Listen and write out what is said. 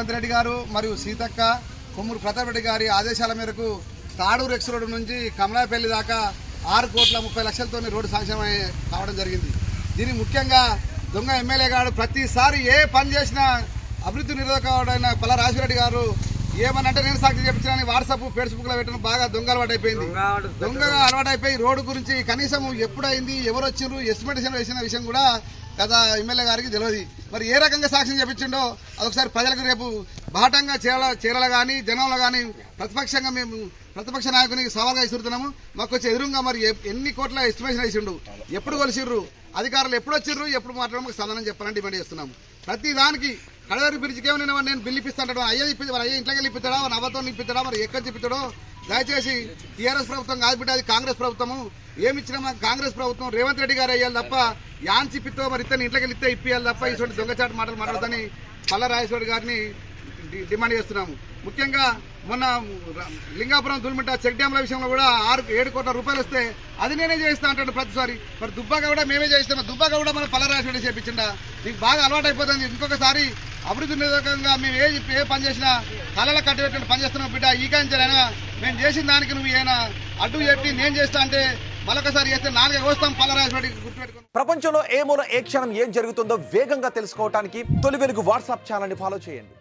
రేవంత్ రెడ్డి గారు మరియు సీతక్క కొమ్మూరు ప్రతాప్ రెడ్డి గారి ఆదేశాల మేరకు తాడూరు ఎక్స్ రోడ్డు నుంచి కమలాపల్లి దాకా 6,30,00,000 రోడ్డు శాంక్షన్ కావడం జరిగింది. దీని ముఖ్యంగా దొంగ ఎమ్మెల్యే గారు ప్రతిసారి ఏ పని చేసినా అభివృద్ధి నిరోధకుడైన పల్లా రాజశేఖర గారు ఏమనంటే నేను సాక్షి చెప్పించానని వాట్సాప్ ఫేస్బుక్ లో పెట్టడం బాగా దొంగ అలవాటైపోయింది. దొంగగా అలవాటైపోయి రోడ్డు గురించి కనీసం ఎప్పుడైంది ఎవరు వచ్చిండ్రు ఎస్టిమేషన్ వేసిన విషయం కూడా కదా ఎమ్మెల్యే గారికి తెలియదు. మరి ఏ రకంగా సాక్ష్యం చెప్పించిండో అదొకసారి ప్రజలకు రేపు బాటంగా చీరల కానీ జనంలో కానీ ప్రతిపక్షంగా మేము ప్రతిపక్ష నాయకునికి సవాల్గా ఇస్తున్నాము. మాకు వచ్చి ఎదురుగా మరి ఎన్ని కోట్ల ఎస్టిమేషన్ వేసిండు, ఎప్పుడు కొలిసిర్రు, అధికారులు ఎప్పుడు వచ్చిర్రు, ఎప్పుడు మాట్లాడడం మాకు సమాధానం చెప్పాలని డిమాండ్ చేస్తున్నాము. ప్రతి దానికి కడవరి బ్రిడ్జికి ఏమైనా నేను బిల్లు ఇప్పిస్తాను అయ్యా మరి అయ్యా ఇంట్లోకి ఇప్పిస్తాడా మరి అబద్ధం ఇప్పిస్తాడా మరి ఎక్కడ చెప్తాడో దయచేసి టీఆర్ఎస్ ప్రభుత్వం కాదు బిడ్డ, అది కాంగ్రెస్ ప్రభుత్వము. ఏమిచ్చినా మాకు కాంగ్రెస్ ప్రభుత్వం రేవంత్ రెడ్డి గారు అయ్యాలి తప్ప యాన్ చిప్పితో మరి ఇతను ఇంట్లోకి ఇస్తే ఇప్పియాలి తప్ప ఇటువంటి దొంగచాటు మాటలు మాట్లాడదని పల్లా రాజేశ్వరి గారిని డిమాండ్ చేస్తున్నాము. ముఖ్యంగా మొన్న లింగాపురం దుల్మిట్ట చెక్ డ్యాంల విషయంలో కూడా 6-7 కోట్ల రూపాయలు వస్తే అది నేనే చేస్తా అంటాడు ప్రతిసారి. మరి దుబ్బాక కూడా మేమే చేస్తాం, దుబ్బాక కూడా మన పల్లా రాజేశ్వరి చేపించిండా. నీకు బాగా అలవాటు అయిపోతుంది. ఇంకొకసారి అభివృద్ధి నిరోధకంగా మేము ఏ పని చేసినా కళలో కట్టిపెట్టిన పని చేస్తున్నాం బిడ్డ. ఈ కాంచెలైనా మేము చేసిన దానికి నువ్వు ఏమైనా అడ్డు చెప్పి నేను చేస్తా అంటే మరొకసారి చేస్తే 4 వస్తాం పల్లా రాజేశ్వరి గుర్తుపెట్టుకుని. ప్రపంచంలో ఏ మూల ఏ క్షణం ఏం జరుగుతుందో వేగంగా తెలుసుకోవడానికి తొలి వెలుగు వాట్సాప్ ఛానల్ని ఫాలో చేయండి.